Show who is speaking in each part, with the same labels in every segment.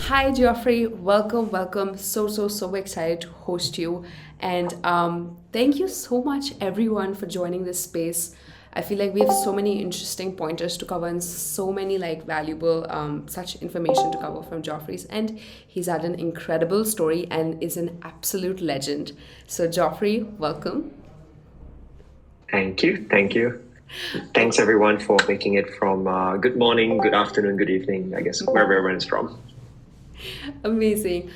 Speaker 1: Hi, Geoffrey. Welcome. So excited to host you. And thank you so much, everyone, for joining this space. I feel like we have so many interesting pointers to cover and so many valuable such information to cover from Geoffrey's. And he's had an incredible story and is an absolute legend. So, Geoffrey, welcome.
Speaker 2: Thank you. Thank you. Thanks everyone for making it from good morning, good afternoon, good evening, I guess, wherever everyone is from.
Speaker 1: Amazing.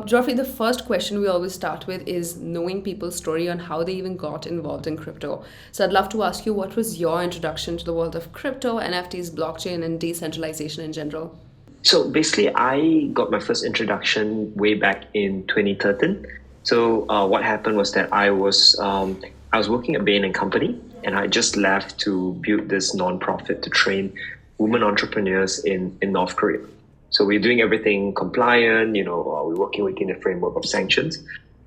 Speaker 1: Geoffrey, the first question we always start with is knowing people's story on how they even got involved in crypto. So I'd love to ask you, what was your introduction to the world of crypto, NFTs, blockchain, and decentralization in general?
Speaker 2: So basically, I got my first introduction way back in 2013. So what happened was that I was working at Bain and Company, and I just left to build this nonprofit to train women entrepreneurs in North Korea. So we're doing everything compliant, we're working within the framework of sanctions,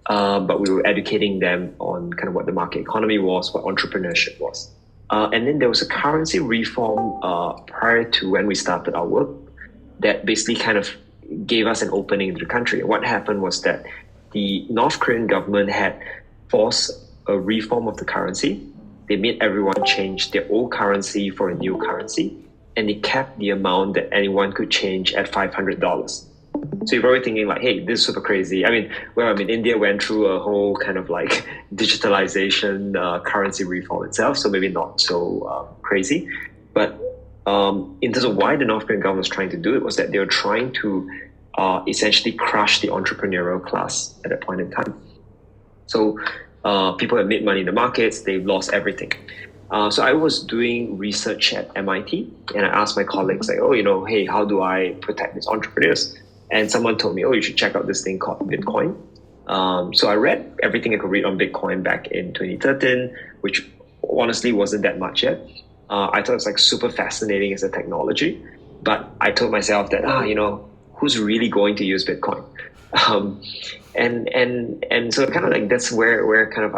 Speaker 2: but we were educating them on kind of what the market economy was, what entrepreneurship was. And then there was a currency reform prior to when we started our work that basically kind of gave us an opening into the country. What happened was that the North Korean government had forced a reform of the currency. They made everyone change their old currency for a new currency, and they capped the amount that anyone could change at $500. So you're probably thinking like, hey, this is super crazy. India went through a whole kind of like digitalization currency reform itself, so maybe not so crazy. But in terms of why the North Korean government was trying to do it was that they were trying to essentially crush the entrepreneurial class at that point in time. So people have made money in the markets, they've lost everything. So I was doing research at MIT, and I asked my colleagues like, hey, how do I protect these entrepreneurs? And someone told me, you should check out this thing called Bitcoin. So I read everything I could read on Bitcoin back in 2013, which honestly wasn't that much yet. I thought it was like super fascinating as a technology, but I told myself that, who's really going to use Bitcoin? And so kind of like that's where kind of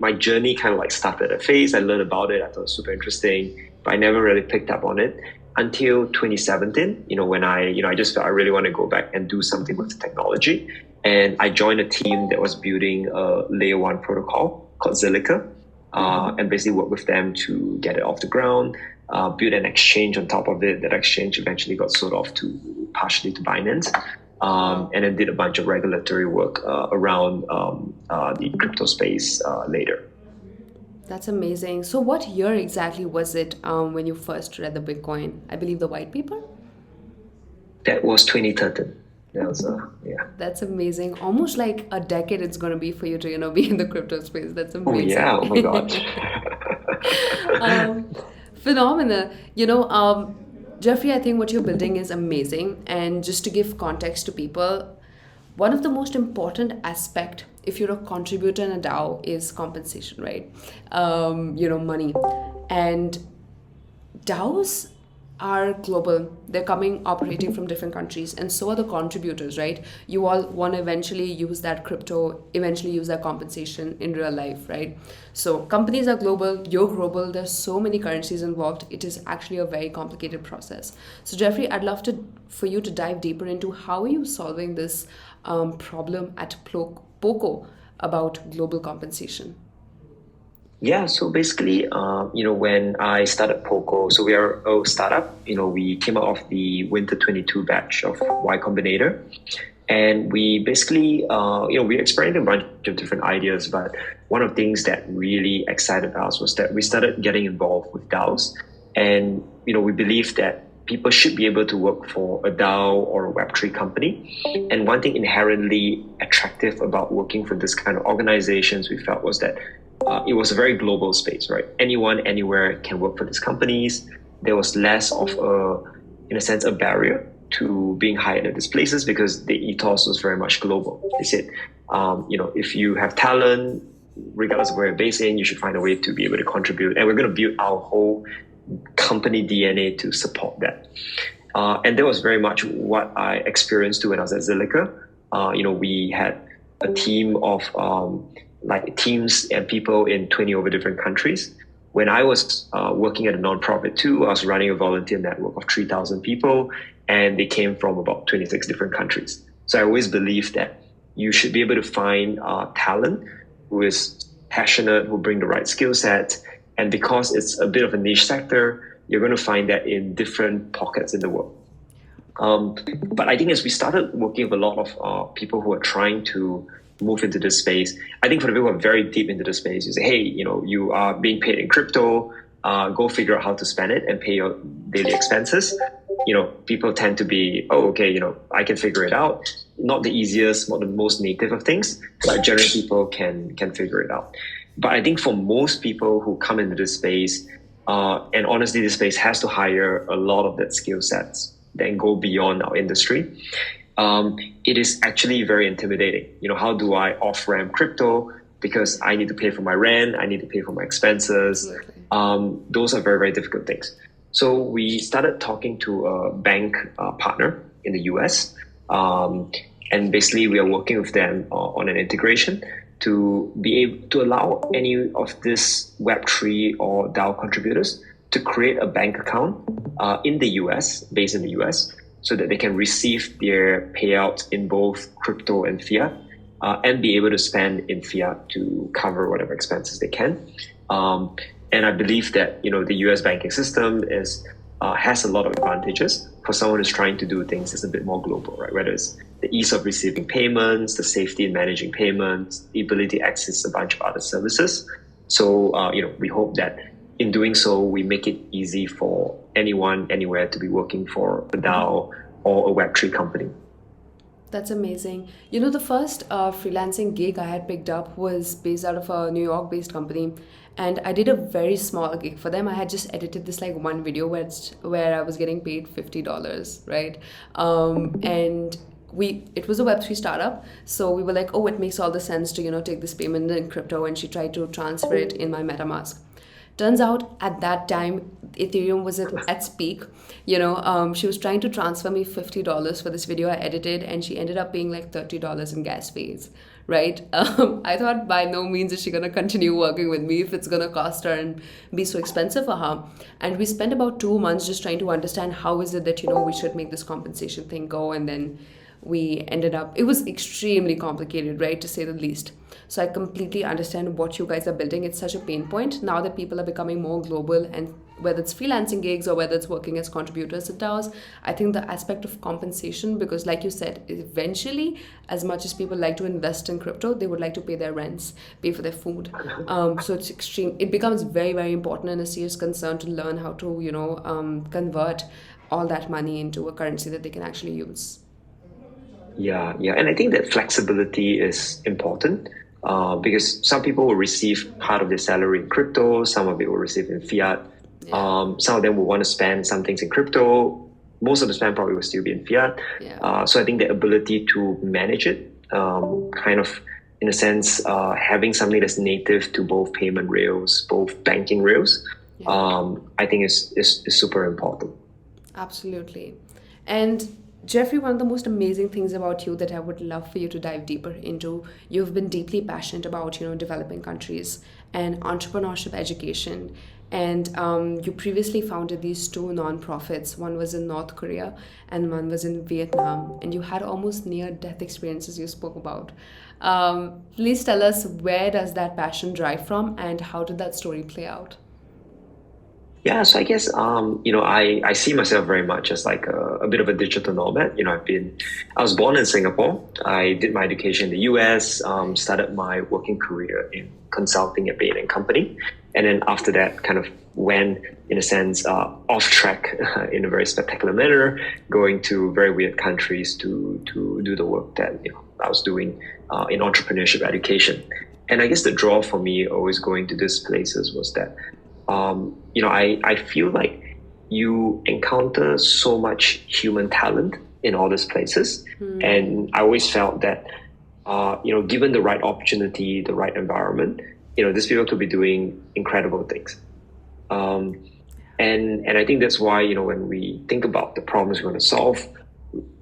Speaker 2: my journey kind of like started a phase. I learned about it. I thought it was super interesting, but I never really picked up on it until 2017. When I just felt I really want to go back and do something with the technology, and I joined a team that was building a layer 1 protocol called Zilliqa, and basically worked with them to get it off the ground. Build an exchange on top of it. That exchange eventually got sold off partially to Binance. And then did a bunch of regulatory work around the crypto space later.
Speaker 1: That's amazing. So what year exactly was it when you first read the Bitcoin? I believe the white paper?
Speaker 2: That was 2013. That was, yeah.
Speaker 1: That's amazing. Almost like a decade it's going to be for you to, be in the crypto space. That's amazing.
Speaker 2: Oh my God.
Speaker 1: Phenomenal. Geoffrey, I think what you're building is amazing. And just to give context to people, one of the most important aspect if you're a contributor in a DAO is compensation, right? Money. And DAOs are global. They're operating from different countries, and so are the contributors, right? You all want to eventually use that crypto, eventually use that compensation in real life, right? So companies are global, you're global, there's so many currencies involved. It is actually a very complicated process. So Geoffrey, I'd love for you to dive deeper into how are you solving this problem at POKO about global compensation?
Speaker 2: Yeah, so basically, when I started POKO, so we are a startup, we came out of the Winter 22 batch of Y Combinator. And we basically, we experimented a bunch of different ideas, but one of the things that really excited us was that we started getting involved with DAOs. And, we believe that people should be able to work for a DAO or a Web3 company. And one thing inherently attractive about working for this kind of organizations we felt was that it was a very global space, right? Anyone, anywhere can work for these companies. There was less of a barrier to being hired at these places because the ethos was very much global. They said, if you have talent, regardless of where you're based in, you should find a way to be able to contribute. And we're going to build our whole company DNA to support that. And that was very much what I experienced too when I was at Zilliqa. We had a team of teams and people in 20 over different countries when I was working at a nonprofit too, I was running a volunteer network of 3,000 people, and they came from about 26 different countries. So I always believe that you should be able to find talent who is passionate, who bring the right skill set. And because it's a bit of a niche sector, you're going to find that in different pockets in the world. But I think as we started working with a lot of people who are trying to move into this space, I think for the people who are very deep into the space, you say, hey, you are being paid in crypto, go figure out how to spend it and pay your daily expenses. People tend to be, oh, okay, I can figure it out. Not the easiest, not the most native of things, but generally people can figure it out. But I think for most people who come into this space, and honestly, this space has to hire a lot of that skill sets that go beyond our industry. It is actually very intimidating. How do I off-ramp crypto? Because I need to pay for my rent, I need to pay for my expenses. Those are very, very difficult things. So we started talking to a bank partner in the US. And basically we are working with them on an integration to be able to allow any of this Web3 or DAO contributors to create a bank account in the US, based in the US, so that they can receive their payouts in both crypto and fiat, and be able to spend in fiat to cover whatever expenses they can. And I believe that the US banking system has a lot of advantages for someone who's trying to do things that's a bit more global, right? Whether it's the ease of receiving payments, the safety in managing payments, the ability to access a bunch of other services. So we hope that in doing so, we make it easy for anyone, anywhere to be working for a DAO or a Web3 company.
Speaker 1: That's amazing. The first freelancing gig I had picked up was based out of a New York-based company, and I did a very small gig for them. I had just edited this one video where I was getting paid $50, right? And it was a Web3 startup, so we were like, oh, it makes all the sense to take this payment in crypto, and she tried to transfer it in my MetaMask. Turns out at that time, Ethereum was at its peak. She was trying to transfer me $50 for this video I edited, and she ended up paying $30 in gas fees, right? I thought by no means is she going to continue working with me if it's going to cost her and be so expensive for her. And we spent about 2 months just trying to understand how is it that, we should make this compensation thing go. And then we ended up, it was extremely complicated, right, to say the least. So I completely understand what you guys are building. It's such a pain point now that people are becoming more global, and whether it's freelancing gigs or whether it's working as contributors at DAOs, I think the aspect of compensation, because like you said, eventually, as much as people like to invest in crypto, they would like to pay their rents, pay for their food. So it's it becomes very, very important and a serious concern to learn how to, convert all that money into a currency that they can actually use.
Speaker 2: Yeah. And I think that flexibility is important. Because some people will receive part of their salary in crypto, some of it will receive in fiat. Some of them will want to spend some things in crypto. Most of the spend probably will still be in fiat. So I think the ability to manage it, kind of in a sense, having something that's native to both payment rails, both banking rails, I think is super important.
Speaker 1: Absolutely. And Geoffrey, one of the most amazing things about you that I would love for you to dive deeper into, you've been deeply passionate about, developing countries and entrepreneurship education. And you previously founded these 2 nonprofits. One was in North Korea and one was in Vietnam. And you had almost near-death experiences you spoke about. Please tell us, where does that passion drive from and how did that story play out?
Speaker 2: Yeah, so I guess I see myself very much as a bit of a digital nomad. I was born in Singapore. I did my education in the US, started my working career in consulting at Bain & Company. And then after that kind of went, in a sense, off track in a very spectacular manner, going to very weird countries to do the work that I was doing in entrepreneurship education. And I guess the draw for me always going to these places was that I feel like you encounter so much human talent in all these places. And I always felt that, given the right opportunity, the right environment, these people could be doing incredible things. And I think that's why, when we think about the problems we want to solve,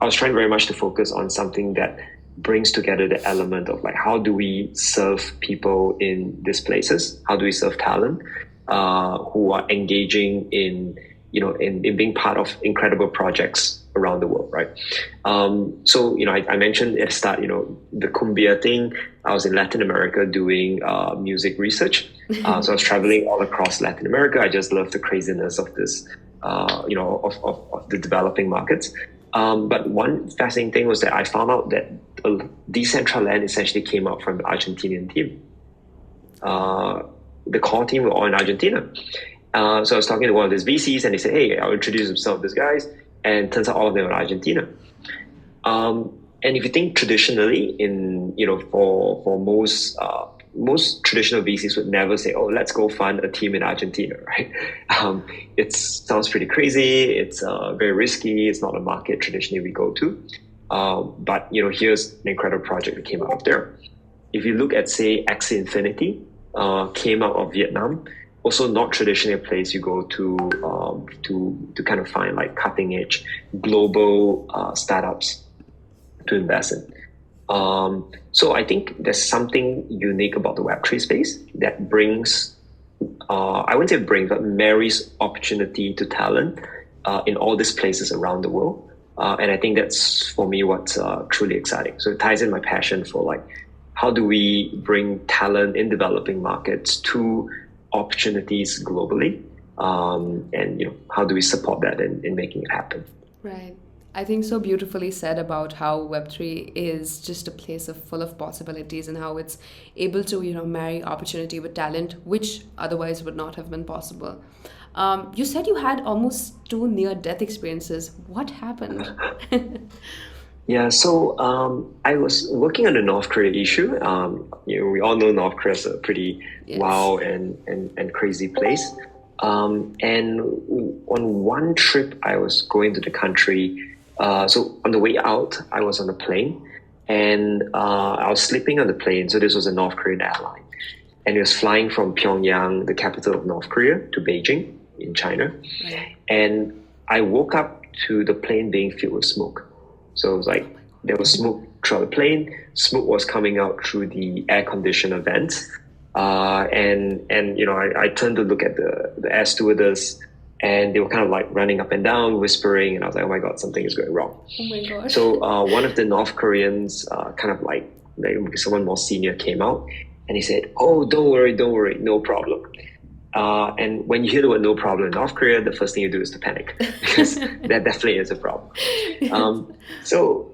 Speaker 2: I was trying very much to focus on something that brings together the element of how do we serve people in these places? How do we serve talent? who are engaging in in being part of incredible projects around the world, right? So I mentioned at the start, the cumbia thing. I was in Latin America doing music research. So I was traveling all across Latin America. I just love the craziness of this, of the developing markets. But one fascinating thing was that I found out that Decentraland essentially came out from the Argentinian team. The core team were all in Argentina. So I was talking to one of these VCs, and they said, "Hey, I'll introduce some of these guys." And turns out all of them are Argentina. And if you think traditionally, for most traditional VCs would never say, "Oh, let's go fund a team in Argentina," right? It sounds pretty crazy. It's very risky. It's not a market traditionally we go to. But here's an incredible project that came out of there. If you look at, say, Axie Infinity, came out of Vietnam. Also, not traditionally a place you go to kind of find like cutting edge global startups to invest in. So I think there's something unique about the Web3 space that brings, I wouldn't say brings, but marries opportunity to talent in all these places around the world. And I think that's, for me, what's truly exciting. So it ties in my passion for like, how do we bring talent in developing markets to opportunities globally, and how do we support that in making it happen?
Speaker 1: Right. I think so beautifully said about how Web3 is just a place full of possibilities, and how it's able to marry opportunity with talent, which otherwise would not have been possible. You said you had almost 2 near-death experiences. What happened?
Speaker 2: Yeah, so I was working on the North Korea issue. We all know North Korea is a pretty wild and crazy place. And on one trip, I was going to the country. So on the way out, I was on a plane, and I was sleeping on the plane. So this was a North Korean airline, and it was flying from Pyongyang, the capital of North Korea, to Beijing in China. Right. And I woke up to the plane being filled with smoke. So it was like there was smoke throughout the plane. Smoke was coming out through the air conditioner vents, and I turned to look at the air stewardess, and they were kind of like running up and down, whispering, and I was like, "Oh my God, something is going wrong."
Speaker 1: Oh my gosh!
Speaker 2: So one of the North Koreans, kind of like someone more senior, came out, and he said, "Oh, don't worry, no problem." And when you hear the word "no problem" in North Korea, the first thing you do is to panic, because that definitely is a problem. So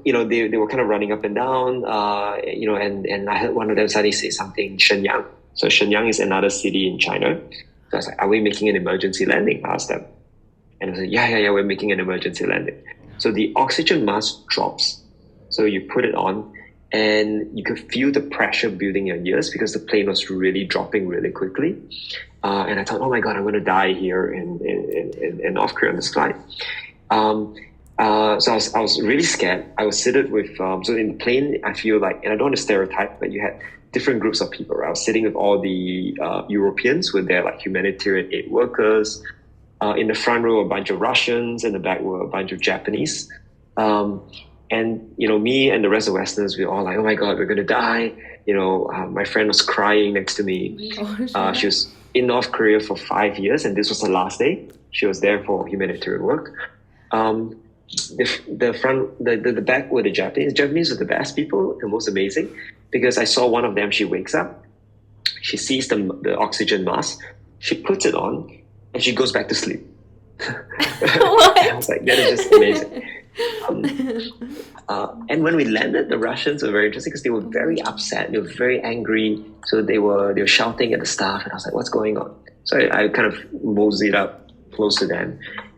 Speaker 2: they were kind of running up and down, and I heard one of them suddenly say something, Shenyang. So Shenyang is another city in China. So I was like, "Are we making an emergency landing?" I asked them. And I said, yeah, we're making an emergency landing. So the oxygen mask drops. So you put it on, and you could feel the pressure building in your ears, because the plane was really dropping really quickly. And I thought, oh my God, I'm going to die here in North Korea on this flight. So I was really scared. I was seated with, so in the plane, I feel like, and I don't want to stereotype, but you had different groups of people. Right? I was sitting with all the Europeans, who were there, like humanitarian aid workers. In the front row, a bunch of Russians. In the back were a bunch of Japanese. And, me and the rest of Westerners, we were all like, oh my God, we're going to die. My friend was crying next to me. She was in North Korea for 5 years, and this was her last day. She was there for humanitarian work. The back were the Japanese. Japanese were the best people, the most amazing, because I saw one of them, she wakes up, she sees the oxygen mask, she puts it on, and she goes back to sleep. I was like, that is just amazing. And when we landed, the Russians were very interesting, because they were very upset. They were very angry. So they were shouting at the staff, and I was like, what's going on? So I kind of moseyed up close to them,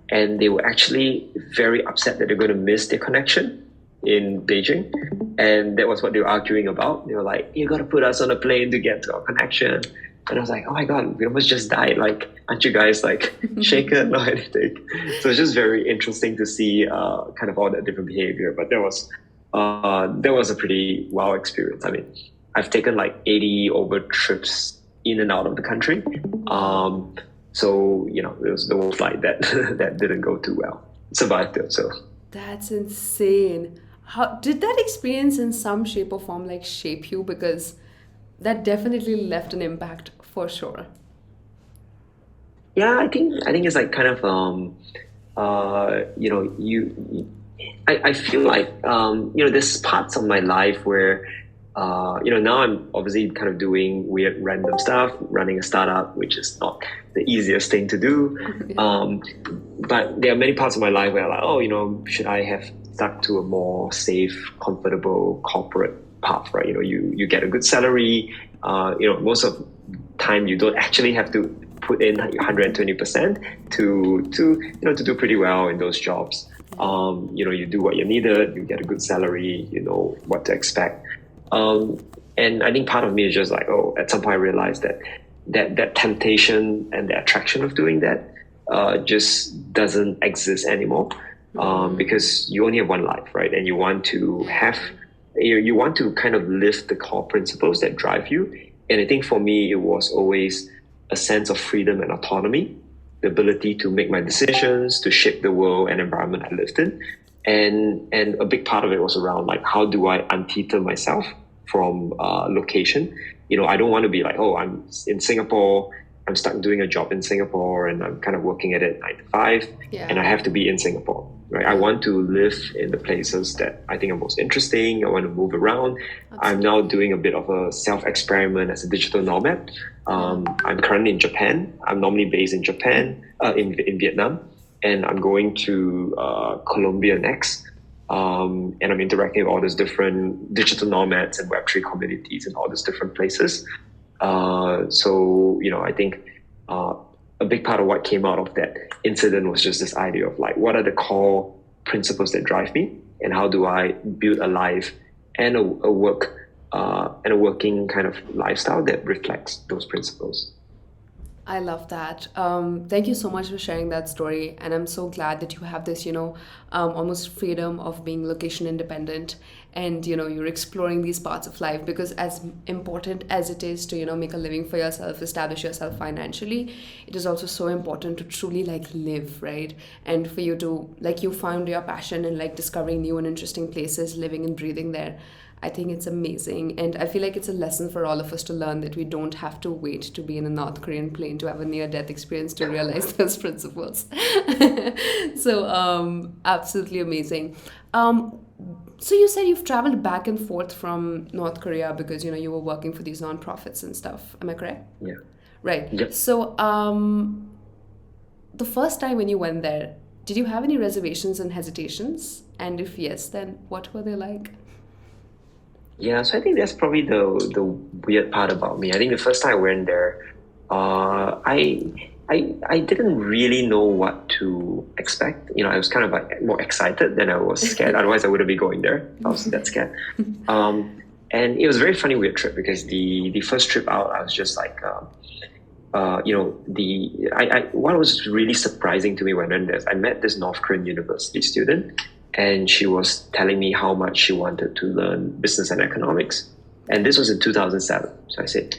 Speaker 2: and they were actually very upset that they're going to miss their connection in Beijing. And that was what they were arguing about. They were like, you got to put us on a plane to get to our connection. And I was like, oh my God, we almost just died. Like, aren't you guys like shaken or anything? So it's just very interesting to see kind of all that different behavior. But that was a pretty wow experience. I mean, I've taken like 80 over trips in and out of the country. So, it was the one flight that that didn't go too well. Survived though, so.
Speaker 1: That's insane. How did that experience in some shape or form like shape you? Because that definitely left an impact for sure.
Speaker 2: Yeah, I think it's like kind of you know, I feel like you know, there's parts of my life where you know, now I'm obviously kind of doing weird random stuff, running a startup, which is not the easiest thing to do. Um, but there are many parts of my life where like, oh, you know, should I have stuck to a more safe, comfortable corporate path, right? You know, you get a good salary. You know, most of the time you don't actually have to put in 120% to you know, to do pretty well in those jobs. You know, you do what you needed, you get a good salary, you know what to expect. Um, and I think part of me is just like, oh, at some point I realized that that temptation and the attraction of doing that just doesn't exist anymore. Because you only have one life, right? And you want to have, you want to kind of live the core principles that drive you. And I think for me, it was always a sense of freedom and autonomy, the ability to make my decisions, to shape the world and environment I lived in. And a big part of it was around like, how do I unteeter myself from location? You know, I don't want to be like, oh, I'm in Singapore, I'm stuck doing a job in Singapore, and I'm kind of working at it 9 to 5, and I have to be in Singapore, right? I want to live in the places that I think are most interesting. I want to move around. I'm now doing a bit of a self-experiment as a digital nomad. I'm currently in Japan. I'm normally based in Japan, in Vietnam, and I'm going to Colombia next. And I'm interacting with all these different digital nomads and Web3 communities in all these different places. So, you know, I think a big part of what came out of that incident was just this idea of like, what are the core principles that drive me, and how do I build a life and a work and a working kind of lifestyle that reflects those principles.
Speaker 1: I love that. Thank you so much for sharing that story. And I'm so glad that you have this, almost freedom of being location independent, and, you're exploring these parts of life, because as important as it is to, make a living for yourself, establish yourself financially, it is also so important to truly like live, right? And for you to, like, you found your passion in like discovering new and interesting places, living and breathing there. I think it's amazing. And I feel like it's a lesson for all of us to learn that we don't have to wait to be in a North Korean plane to have a near death experience to realize those principles. So, absolutely amazing. So you said you've traveled back and forth from North Korea because, you were working for these nonprofits and stuff. Am I correct?
Speaker 2: Yeah.
Speaker 1: Right.
Speaker 2: Yep.
Speaker 1: So, the first time when you went there, did you have any reservations and hesitations? And if yes, then what were they like?
Speaker 2: Yeah, so I think that's probably the weird part about me. I think the first time I went there, I didn't really know what to expect. You know, I was kind of like more excited than I was scared. Otherwise, I wouldn't be going there. I was that scared. And it was a very funny, weird trip, because the first trip out, I was just like, you know, what was really surprising to me when I went there is I met this North Korean university student, and she was telling me how much she wanted to learn business and economics. And this was in 2007. So I said,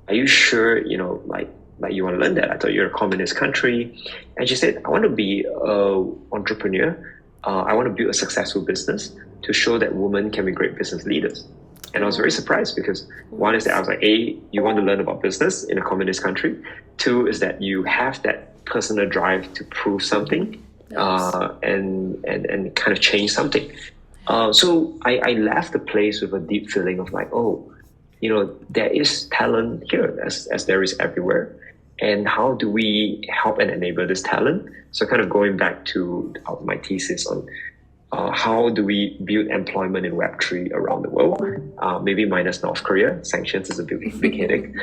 Speaker 2: are you sure, like you want to learn that? I thought you're a communist country. And she said, I want to be an entrepreneur. I want to build a successful business to show that women can be great business leaders. And I was very surprised, because one is that I was like, A, you want to learn about business in a communist country. Two is that you have that personal drive to prove something. And kind of change something. So I left the place with a deep feeling of like, oh, there is talent here as there is everywhere. And how do we help and enable this talent? So kind of going back to my thesis on how do we build employment in Web3 around the world? Maybe minus North Korea. Sanctions is a big headache.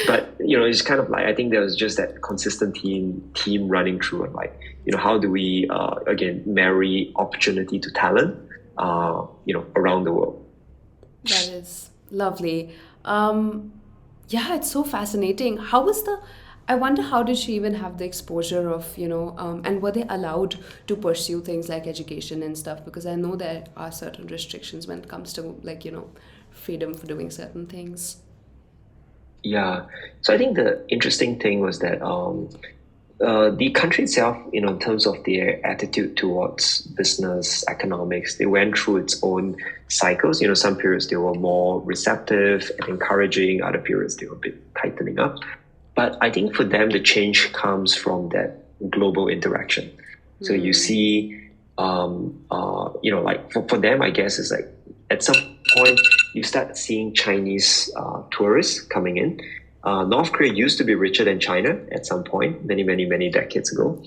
Speaker 2: But, it's kind of like, I think there was just that consistent team running through, and like, how do we, again, marry opportunity to talent, around the world?
Speaker 1: That is lovely. Yeah, it's so fascinating. I wonder how did she even have the exposure of, and were they allowed to pursue things like education and stuff? Because I know there are certain restrictions when it comes to like, freedom for doing certain things.
Speaker 2: Yeah. So I think the interesting thing was that the country itself, in terms of their attitude towards business, economics, they went through its own cycles. Some periods they were more receptive and encouraging, other periods they were a bit tightening up. But I think for them, the change comes from that global interaction. So you see, like for them, I guess it's like at some point you start seeing Chinese tourists coming in. North Korea used to be richer than China at some point, many, many, many decades ago.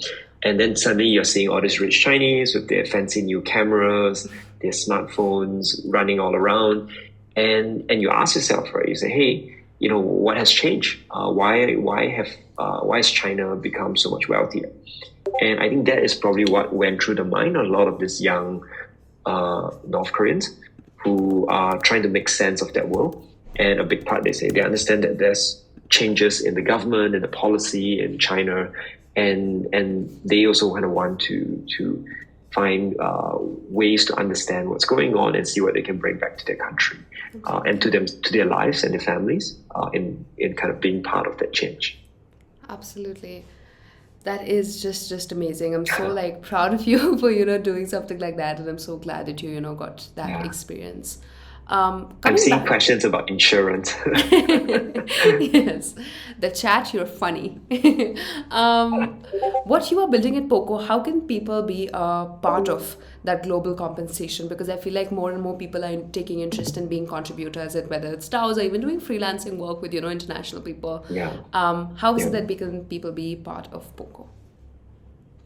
Speaker 2: And then suddenly you're seeing all these rich Chinese with their fancy new cameras, their smartphones running all around. And you ask yourself, right? You say, hey, what has changed? Why has China become so much wealthier? And I think that is probably what went through the mind of a lot of these young North Koreans who are trying to make sense of that world. And a big part, they understand that there's changes in the government and the policy in China, and they also kind of want to find ways to understand what's going on and see what they can bring back to their country and to their lives and their families in kind of being part of that change.
Speaker 1: Absolutely. That is just amazing. I'm so like proud of you for doing something like that, and I'm so glad that you got that experience.
Speaker 2: I'm
Speaker 1: Coming
Speaker 2: seeing
Speaker 1: back,
Speaker 2: questions about insurance.
Speaker 1: yes, the chat. You're funny. What you are building at POKO, how can people be a part of that global compensation? Because I feel like more and more people are taking interest in being contributors, and whether it's DAOs or even doing freelancing work with international people.
Speaker 2: Yeah.
Speaker 1: How is it
Speaker 2: Yeah.
Speaker 1: that people be part of POKO?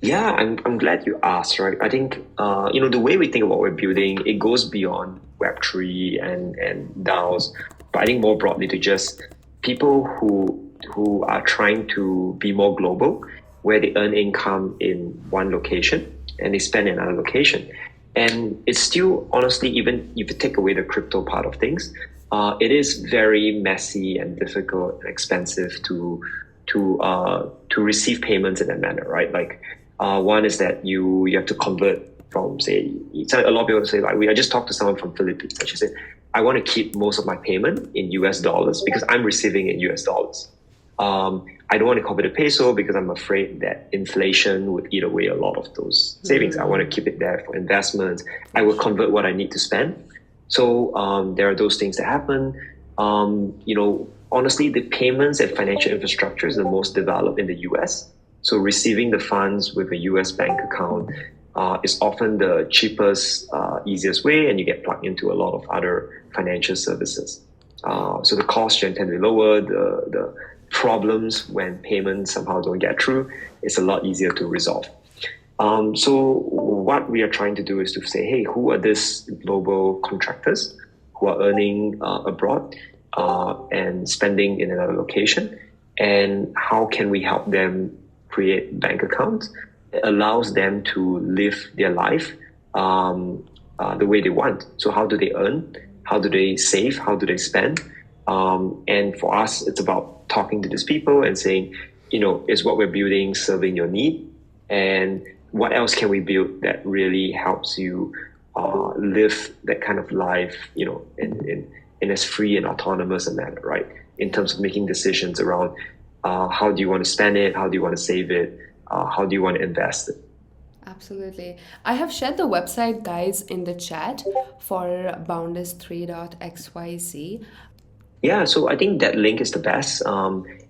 Speaker 2: Yeah, I'm glad you asked, right? I think, the way we think about what we're building, it goes beyond Web3 and DAOs, but I think more broadly to just people who are trying to be more global, where they earn income in one location and they spend in another location. And it's still, honestly, even if you take away the crypto part of things, it is very messy and difficult and expensive to receive payments in that manner, right? Like, one is that you have to convert from, say, a lot of people say, like, I just talked to someone from Philippines, and she said, I want to keep most of my payment in US dollars because I'm receiving in US dollars. I don't want to convert to peso because I'm afraid that inflation would eat away a lot of those savings. I want to keep it there for investments. I will convert what I need to spend. So there are those things that happen. Honestly, the payments and financial infrastructure is the most developed in the US. So receiving the funds with a US bank account is often the cheapest, easiest way, and you get plugged into a lot of other financial services. So the costs tend to be lower. The problems when payments somehow don't get through, it's a lot easier to resolve. So what we are trying to do is to say, hey, who are these global contractors who are earning abroad and spending in another location? And how can we help them create bank accounts that allows them to live their life the way they want? So how do they earn? How do they save? How do they spend? And for us, it's about talking to these people and saying, is what we're building serving your need? And what else can we build that really helps you live that kind of life, in as free and autonomous a manner, right? In terms of making decisions around how do you want to spend it? How do you want to save it? How do you want to invest it?
Speaker 1: Absolutely. I have shared the website, guys, in the chat for boundless3.xyz.
Speaker 2: Yeah, so I think that link is the best.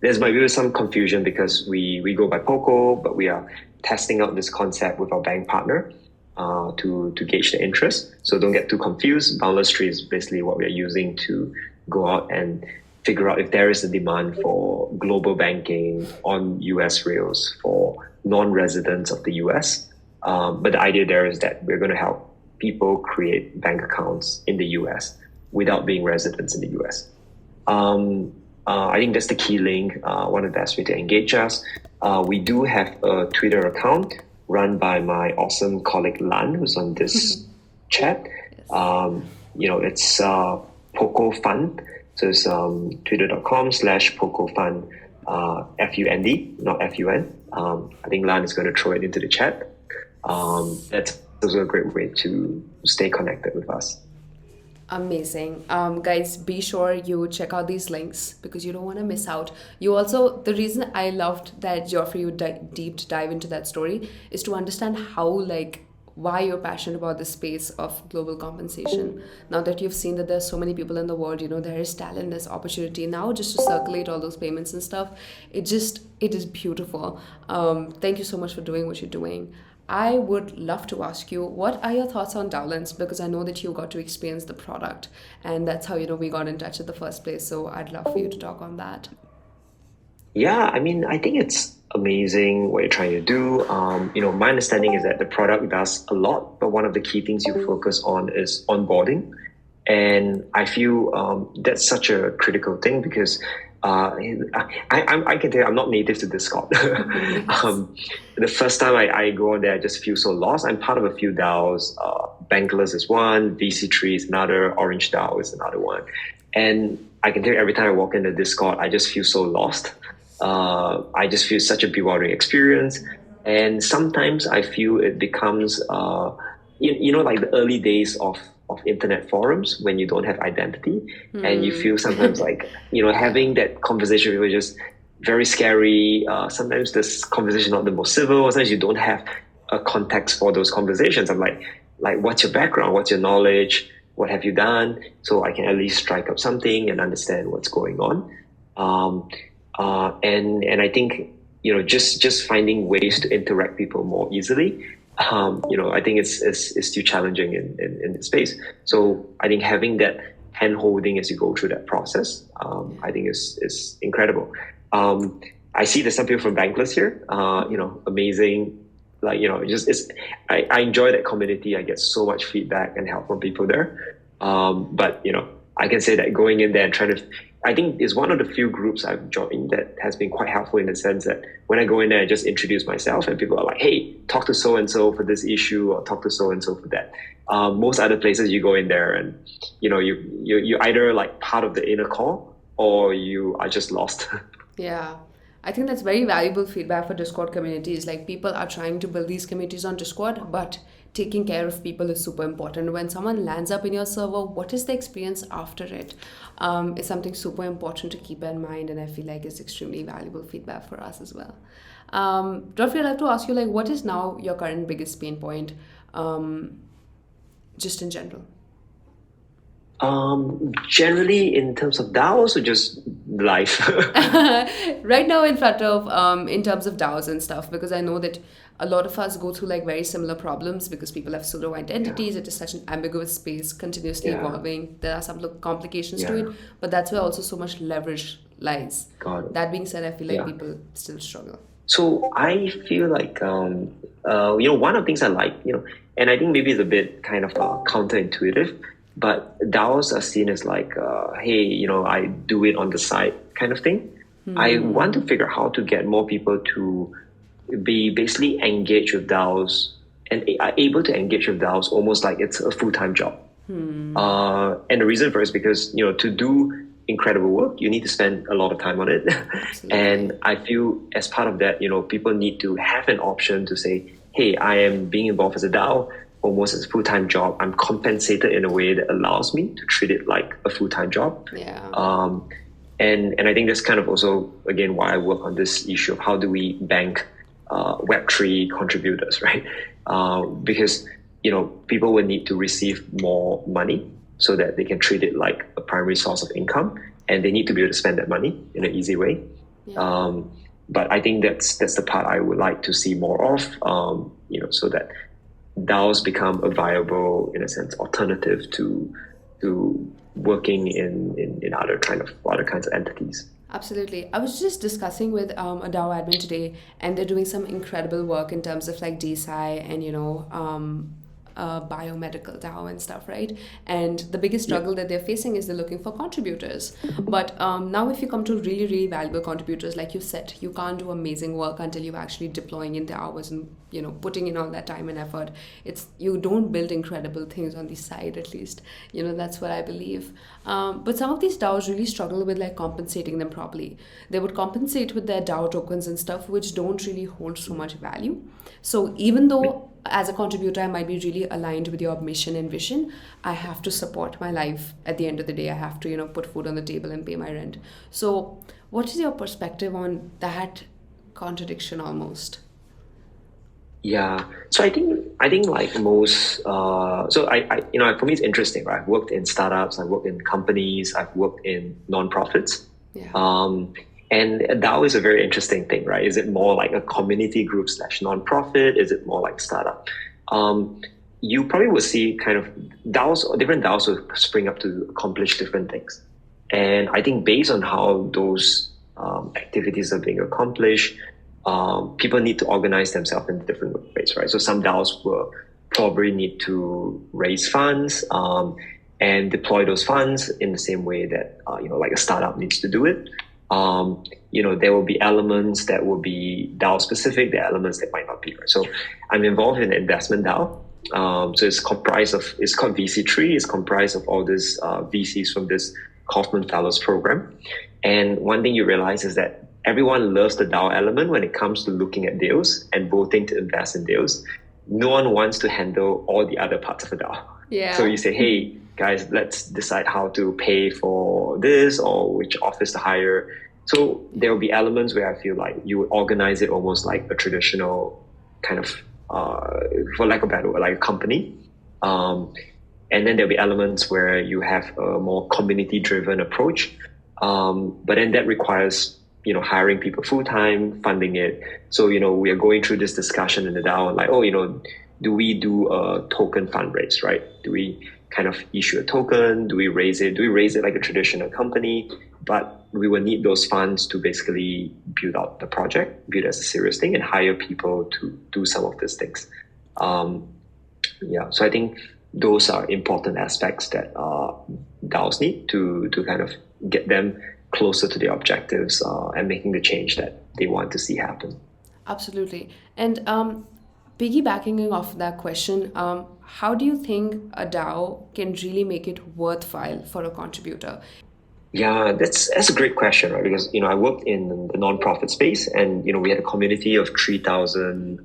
Speaker 2: There's might be some confusion because we go by POKO, but we are testing out this concept with our bank partner to gauge the interest. So don't get too confused. Boundless 3 is basically what we are using to go out and figure out if there is a demand for global banking on US rails for non-residents of the US. But the idea there is that we're going to help people create bank accounts in the US without being residents in the US. I think that's the key link, one of the best way to engage us. We do have a Twitter account run by my awesome colleague Lan, who's on this chat. It's POKO Fund. So it's twitter.com/POKO Fund, FUND, not FUN. I think Lan is going to throw it into the chat. That's also a great way to stay connected with us.
Speaker 1: Amazing. Guys, be sure you check out these links because you don't want to miss out. You also, the reason I loved that Geoffrey would deep dive into that story is to understand how why you're passionate about the space of global compensation. Now that you've seen that there's so many people in the world, there is talent, there's opportunity now just to circulate all those payments and stuff. It is beautiful. Thank you so much for doing what you're doing. I would love to ask you, what are your thoughts on DaoLens? Because I know that you got to experience the product, and that's how we got in touch in the first place. So I'd love for you to talk on that.
Speaker 2: Yeah, I mean, I think it's amazing what you're trying to do. My understanding is that the product does a lot, but one of the key things you focus on is onboarding. And I feel that's such a critical thing because I can tell you I'm not native to Discord. The first time I go on there, I just feel so lost. I'm part of a few DAOs. Bankless is one, VC3 is another, Orange DAO is another one. And I can tell you every time I walk into Discord, I just feel so lost. I just feel such a bewildering experience. And sometimes I feel it becomes, like the early days of internet forums when you don't have identity and you feel sometimes like, having that conversation with just very scary. Sometimes this conversation not the most civil. Sometimes you don't have a context for those conversations. I'm like, what's your background? What's your knowledge? What have you done? So I can at least strike up something and understand what's going on. And I think, just finding ways to interact people more easily. I think it's still challenging in this space. So I think having that hand holding as you go through that process, I think is incredible. I see there's some people from Bankless here, amazing. I enjoy that community. I get so much feedback and help from people there. But I can say that going in there and trying to, I think it's one of the few groups I've joined that has been quite helpful in the sense that when I go in there, I just introduce myself and people are like, hey, talk to so-and-so for this issue or talk to so-and-so for that. Most other places you go in there and, you're either like part of the inner core or you are just lost.
Speaker 1: Yeah. I think that's very valuable feedback for Discord communities. Like, people are trying to build these communities on Discord, but taking care of people is super important. When someone lands up in your server, what is the experience after it? Is something super important to keep in mind, and I feel like it's extremely valuable feedback for us as well. Geoffrey, I'd like to ask you, what is now your current biggest pain point, just in general?
Speaker 2: Generally in terms of DAOs or just life?
Speaker 1: Right now in front of in terms of DAOs and stuff, because I know that a lot of us go through very similar problems because people have pseudo identities. It is such an ambiguous space, continuously evolving. There are some complications to it, but that's where also so much leverage lies.
Speaker 2: Got it.
Speaker 1: That being said, I feel like people still struggle.
Speaker 2: So I feel like one of the things I like, and I think maybe it's a bit kind of counterintuitive, but DAOs are seen as hey, I do it on the side kind of thing. I want to figure out how to get more people to be basically engaged with DAOs and are able to engage with DAOs almost like it's a full-time job. And the reason for it is because, to do incredible work, you need to spend a lot of time on it. And I feel as part of that, people need to have an option to say, hey, I am being involved as a DAO almost as a full-time job. I'm compensated in a way that allows me to treat it like a full-time job. And I think that's kind of also, again, why I work on this issue of how do we bank Web3 contributors, right? Because, people will need to receive more money so that they can treat it like a primary source of income, and they need to be able to spend that money in an easy way. But I think that's the part I would like to see more of, so that DAOs become a viable, in a sense, alternative to working in other kinds of entities.
Speaker 1: Absolutely. I was just discussing with a DAO admin today, and they're doing some incredible work in terms of DeSci and biomedical DAO and stuff, right? And the biggest struggle that they're facing is they're looking for contributors. But now if you come to really, really valuable contributors, like you said, you can't do amazing work until you're actually deploying in the hours and putting in all that time and effort. You don't build incredible things on the side, at least. That's what I believe. But some of these DAOs really struggle with compensating them properly. They would compensate with their DAO tokens and stuff, which don't really hold so much value. So even though as a contributor, I might be really aligned with your mission and vision, I have to support my life at the end of the day. I have to, put food on the table and pay my rent. So what is your perspective on that contradiction almost?
Speaker 2: Yeah. So I think like most so I for me it's interesting, right? I've worked in startups, I've worked in companies, I've worked in non-profits.
Speaker 1: Yeah.
Speaker 2: And DAO is a very interesting thing, right? Is it more like a community group slash non-profit? Is it more like startup? You probably will see kind of different DAOs will spring up to accomplish different things. And I think based on how those activities are being accomplished, people need to organize themselves in different ways, right? So some DAOs will probably need to raise funds and deploy those funds in the same way that like a startup needs to do it. There will be elements that will be DAO specific. There are elements that might not be, right? So I'm involved in an investment DAO. So it's called VC3. It's comprised of all these VCs from this Kaufman Fellows program. And one thing you realize is that everyone loves the DAO element when it comes to looking at deals and voting to invest in deals. No one wants to handle all the other parts of the DAO.
Speaker 1: Yeah.
Speaker 2: So you say, hey, guys, let's decide how to pay for this or which office to hire. So there will be elements where I feel like you would organize it almost like a traditional kind of, for lack of a better word, like a company. And then there'll be elements where you have a more community-driven approach. But then that requires, hiring people full-time, funding it. So, we are going through this discussion in the DAO, like, do we do a token fundraise, right? Do we kind of issue a token? Do we raise it? Do we raise it like a traditional company? But we will need those funds to basically build out the project, build it as a serious thing, and hire people to do some of these things. So I think those are important aspects that DAOs need to kind of get them closer to their objectives and making the change that they want to see happen.
Speaker 1: Absolutely. And piggybacking off that question, how do you think a DAO can really make it worthwhile for a contributor?
Speaker 2: Yeah, that's a great question, right? Because I worked in the nonprofit space, and we had a community of 3,000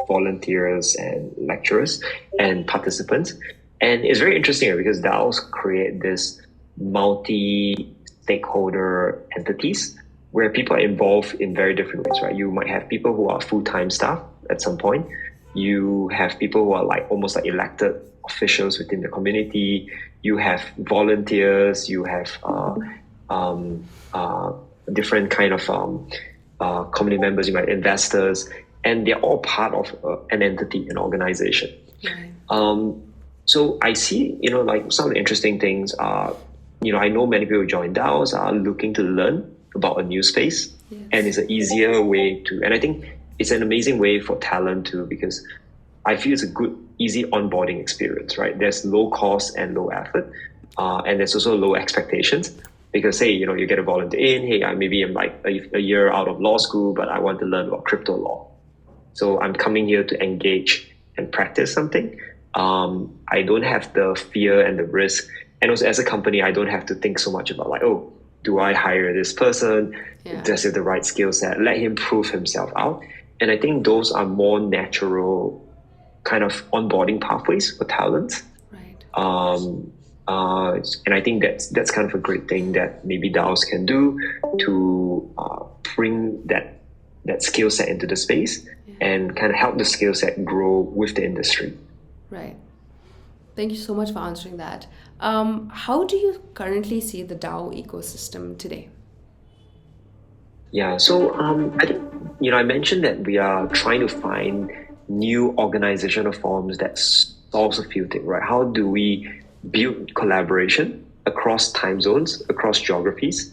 Speaker 2: volunteers and lecturers and participants, and it's very interesting, right? Because DAOs create this multi-stakeholder entities where people are involved in very different ways, right? You might have people who are full-time staff at some point. You have people who are like almost like elected officials within the community. You have volunteers. You have different kind of community members. You might have investors, and they're all part of an entity, an organization.
Speaker 1: Right.
Speaker 2: So I see, like some of the interesting things are, I know many people who join DAOs are looking to learn about a new space,
Speaker 1: Yes.
Speaker 2: and it's an easier way to, and I think it's an amazing way for talent too, because I feel it's a good, easy onboarding experience, right? There's low cost and low effort, and there's also low expectations. Because say, you get a volunteer in, hey, maybe I'm like a year out of law school, but I want to learn about crypto law. So I'm coming here to engage and practice something. I don't have the fear and the risk. And also as a company, I don't have to think so much about like, do I hire this person?
Speaker 1: Yeah.
Speaker 2: Does he have the right skill set? Let him prove himself out. And I think those are more natural kind of onboarding pathways for talent.
Speaker 1: Right.
Speaker 2: And I think that's kind of a great thing that maybe DAOs can do to bring that skill set into the space and kind of help the skill set grow with the industry.
Speaker 1: Right. Thank you so much for answering that. How do you currently see the DAO ecosystem today?
Speaker 2: Yeah, so I think, I mentioned that we are trying to find new organizational forms that solves a few things, right? How do we build collaboration across time zones, across geographies?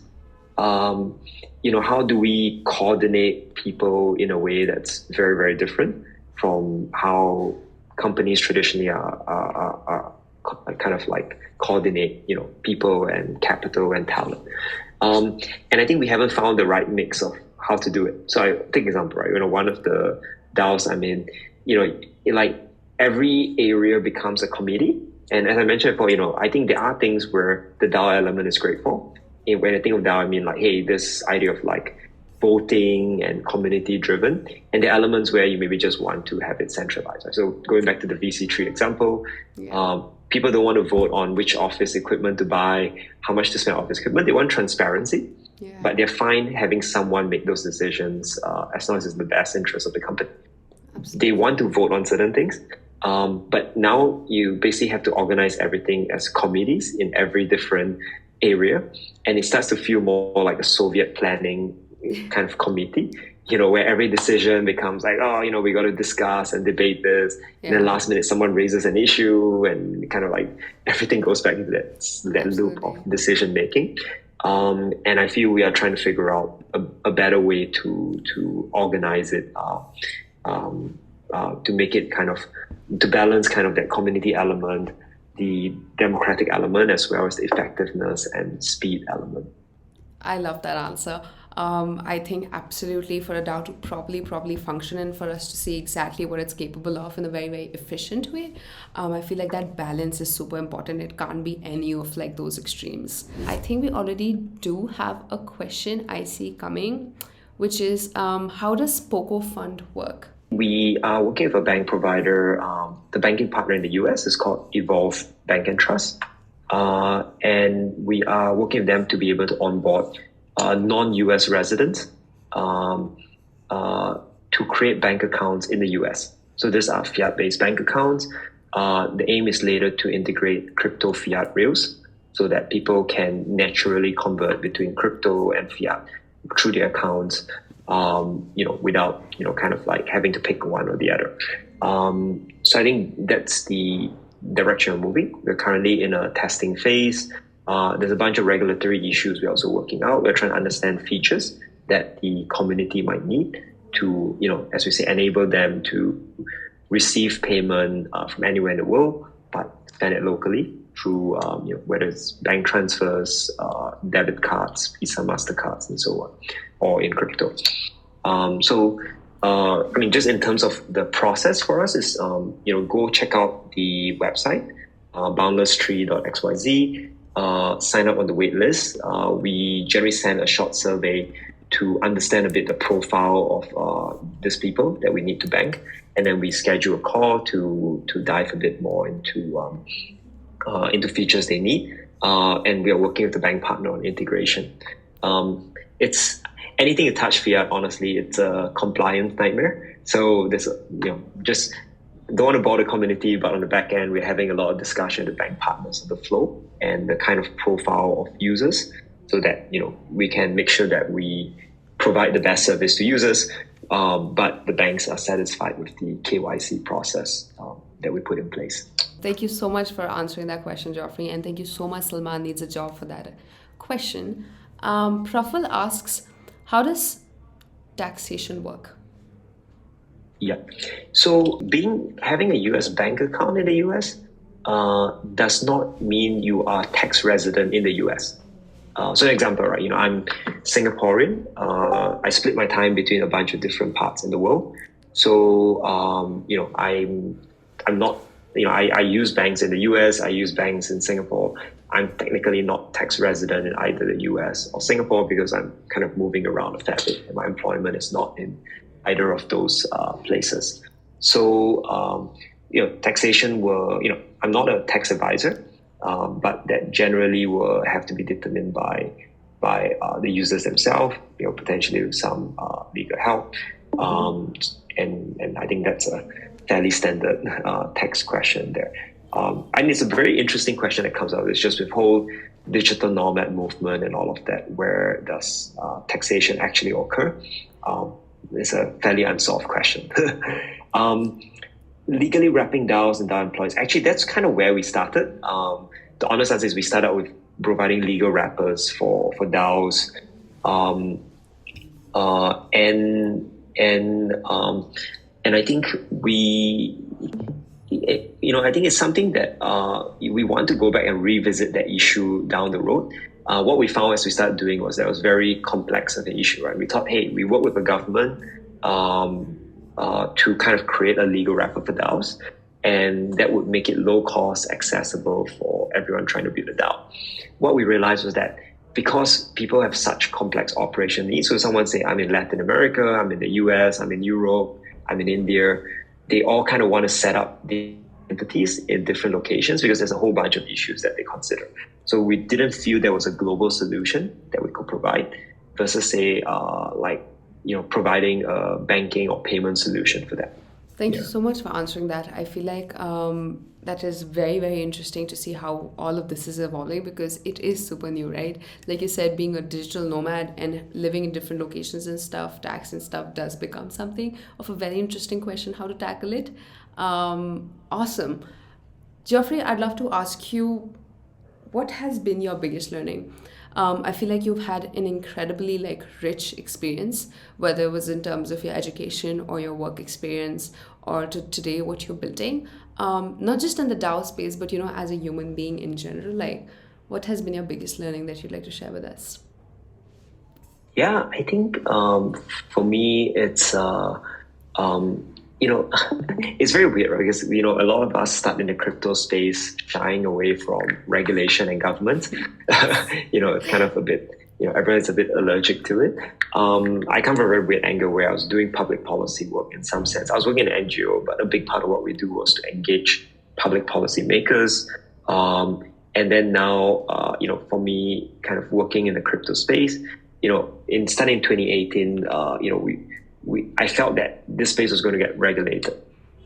Speaker 2: How do we coordinate people in a way that's very, very different from how companies traditionally are kind of like coordinate, people and capital and talent. And I think we haven't found the right mix of how to do it. So I take an example, right? One of the DAOs I'm in, like every area becomes a committee. And as I mentioned before, I think there are things where the DAO element is great for. And when I think of DAO, I mean like, hey, this idea of like voting and community driven, and the elements where you maybe just want to have it centralized. Right? So going back to the VC3 example, people don't want to vote on which office equipment to buy, how much to spend on office equipment. They want transparency, but they're fine having someone make those decisions as long as it's in the best interest of the company. they want to vote on certain things. But now you basically have to organize everything as committees in every different area. And it starts to feel more like a Soviet planning kind of committee, where every decision becomes like, we got to discuss and debate this.
Speaker 1: Yeah.
Speaker 2: And then last minute, someone raises an issue and kind of like everything goes back into that loop of decision making. And I feel we are trying to figure out a better way to organize it, to make it to balance kind of that community element, the democratic element, as well as the effectiveness and speed element.
Speaker 1: I love that answer. I think absolutely for a DAO to properly function and for us to see exactly what it's capable of in a very, very efficient way, I feel like that balance is super important. It can't be any of like those extremes. I think we already do have a question I see coming, which is how does POKO Fund work?
Speaker 2: We are working with a bank provider. The banking partner in the US is called Evolve Bank and Trust. And we are working with them to be able to onboard non-US residents to create bank accounts in the US. So these are fiat-based bank accounts. The aim is later to integrate crypto fiat rails so that people can naturally convert between crypto and fiat through their accounts, without, kind of like having to pick one or the other. So I think that's the direction we're moving. We're currently in a testing phase. There's a bunch of regulatory issues we're also working out. We're trying to understand features that the community might need to, as we say, enable them to receive payment from anywhere in the world, but spend it locally through, whether it's bank transfers, debit cards, Visa, MasterCards, and so on, or in crypto. Just in terms of the process for us is, go check out the website, boundlesstree.xyz, sign up on the wait list. We generally send a short survey to understand a bit the profile of these people that we need to bank. And then we schedule a call to dive a bit more into features they need. And we are working with the bank partner on integration. It's anything to touch fiat, honestly, it's a compliance nightmare. So there's, just don't want to bother the community, but on the back end, we're having a lot of discussion with the bank partners of the flow and the kind of profile of users so that, we can make sure that we provide the best service to users, but the banks are satisfied with the KYC process that we put in place.
Speaker 1: Thank you so much for answering that question, Geoffrey, and thank you so much, Salman needs a job for that question. Praful asks, how does taxation work?
Speaker 2: Yeah. So having a US bank account in the US does not mean you are tax resident in the US. So an example, right? I'm Singaporean. I split my time between a bunch of different parts in the world. So, I'm not, I use banks in the US, I use banks in Singapore. I'm technically not tax resident in either the US or Singapore because I'm kind of moving around a fair bit and my employment is not in either of those places. So, taxation I'm not a tax advisor, but that generally will have to be determined by the users themselves, potentially with some legal help. And I think that's a fairly standard tax question there. And it's a very interesting question that comes out. It's just with whole digital nomad movement and all of that, where does taxation actually occur? It's a fairly unsolved question. Legally wrapping DAOs and DAO employees, actually, that's kind of where we started. The honest answer is we started with providing legal wrappers for DAOs. And I think I think it's something that we want to go back and revisit that issue down the road. What we found as we started doing was that it was very complex of an issue, right? We thought, hey, we work with the government to kind of create a legal wrapper for DAOs, and that would make it low cost, accessible for everyone trying to build a DAO. What we realized was that because people have such complex operation needs, so someone say, I'm in Latin America, I'm in the US, I'm in Europe, I'm in India, they all kind of want to set up the entities in different locations because there's a whole bunch of issues that they consider. So we didn't feel there was a global solution that we could provide versus say, providing a banking or payment solution for that.
Speaker 1: Thank you
Speaker 2: Yeah.
Speaker 1: so much for answering that. I feel like that is very, very interesting to see how all of this is evolving because it is super new, right? Like you said, being a digital nomad and living in different locations and stuff, tax and stuff does become something of a very interesting question how to tackle it. Awesome. Geoffrey, I'd love to ask you what has been your biggest learning? I feel like you've had an incredibly like rich experience, whether it was in terms of your education or your work experience, or to today what you're building. Not just in the DAO space, but as a human being in general. Like, what has been your biggest learning that you'd like to share with us?
Speaker 2: Yeah, I think for me, it's you know, it's very weird, right? Because a lot of us start in the crypto space, shying away from regulation and government. It's kind of a bit, everyone's a bit allergic to it. I come from a very weird angle where I was doing public policy work in some sense. I was working in an NGO, but a big part of what we do was to engage public policy makers. And then now, for me, kind of working in the crypto space, in starting in 2018, I felt that this space was going to get regulated.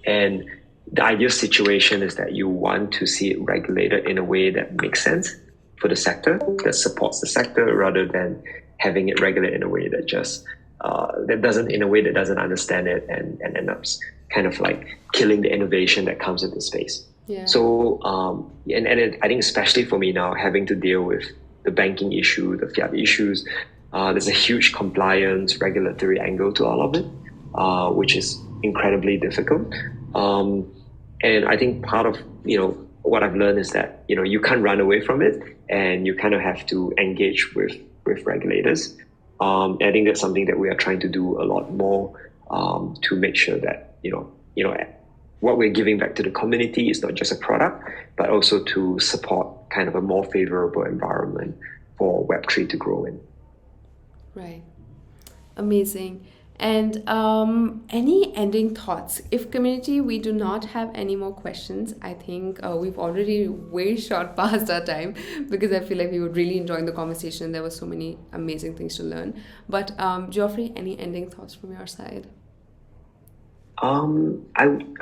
Speaker 2: And the ideal situation is that you want to see it regulated in a way that makes sense for the sector, that supports the sector, rather than having it regulated in a way that just doesn't understand it and end up kind of like killing the innovation that comes with the space.
Speaker 1: Yeah.
Speaker 2: So, I think especially for me now, having to deal with the banking issue, the fiat issues, there's a huge compliance regulatory angle to all of it, which is incredibly difficult. And I think part of, what I've learned is that, you can't run away from it and you kind of have to engage with regulators. I think that's something that we are trying to do a lot more to make sure that, what we're giving back to the community is not just a product, but also to support kind of a more favorable environment for Web3 to grow in.
Speaker 1: Right. Amazing. And any ending thoughts? If community, we do not have any more questions. I think we've already way short past our time because I feel like we were really enjoying the conversation. There were so many amazing things to learn. But Geoffrey, any ending thoughts from your side?
Speaker 2: I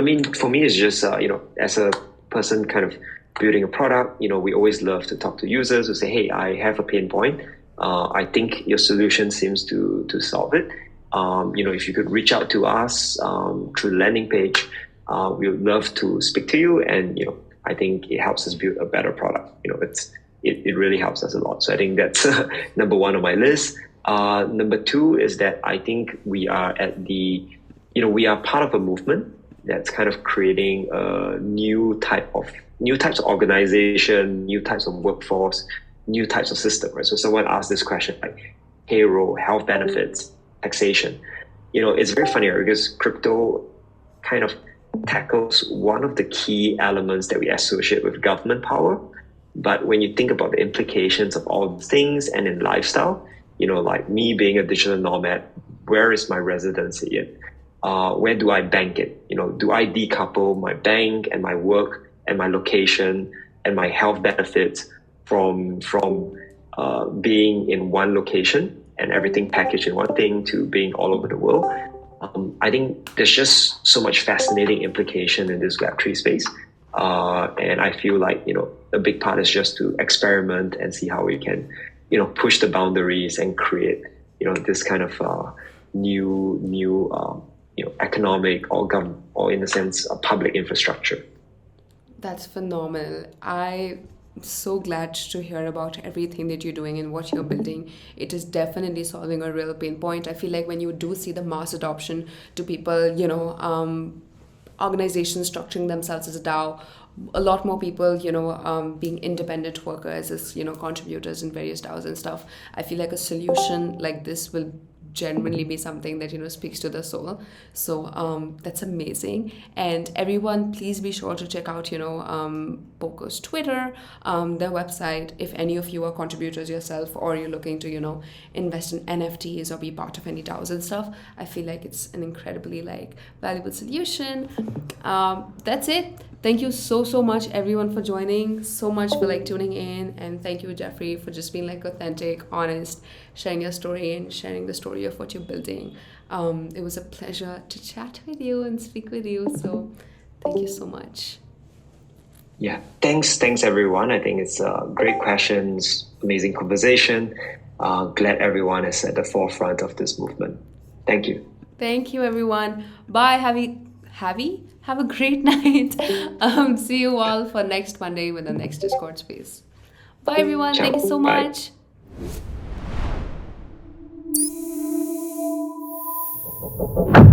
Speaker 2: mean, for me, it's just, as a person kind of building a product, we always love to talk to users who say, hey, I have a pain point. I think your solution seems to solve it. If you could reach out to us through the landing page, we would love to speak to you. And, I think it helps us build a better product. It really helps us a lot. So I think that's number one on my list. Number two is that I think we are we are part of a movement that's kind of creating a new types of organization, new types of workforce, new types of system, right? So someone asked this question like payroll, health benefits, taxation. It's very funny because crypto kind of tackles one of the key elements that we associate with government power. But when you think about the implications of all these things and in lifestyle, like me being a digital nomad, where is my residency in? Where do I bank it? Do I decouple my bank and my work and my location and my health benefits from being in one location and everything packaged in one thing to being all over the world? I think there's just so much fascinating implication in this Web3 space. And I feel like, a big part is just to experiment and see how we can, push the boundaries and create, this kind of new economic or in a sense, a public infrastructure.
Speaker 1: That's phenomenal. I'm so glad to hear about everything that you're doing and what you're building. It is definitely solving a real pain point. I feel like when you do see the mass adoption to people, organizations structuring themselves as a DAO, a lot more people, being independent workers as, contributors in various DAOs and stuff. I feel like a solution like this will genuinely be something that speaks to the soul. So that's amazing. And everyone, please be sure to check out POKO's Twitter, their website. If any of you are contributors yourself or you're looking to invest in NFTs or be part of any DAOs and stuff, I feel like it's an incredibly valuable solution. That's it. Thank you so much everyone for joining, so much for tuning in, and thank you Geoffrey for just being authentic, honest, sharing your story and sharing the story of what you're building. It was a pleasure to chat with you and speak with you. So thank you so much.
Speaker 2: Yeah, thanks everyone. I think it's great questions, amazing conversation. Glad everyone is at the forefront of this movement. Thank you.
Speaker 1: Thank you, everyone. Bye. Have a great night. See you all for next Monday with the next Discord space. Bye, everyone.
Speaker 2: Ciao.
Speaker 1: Thank you so
Speaker 2: Bye.
Speaker 1: much.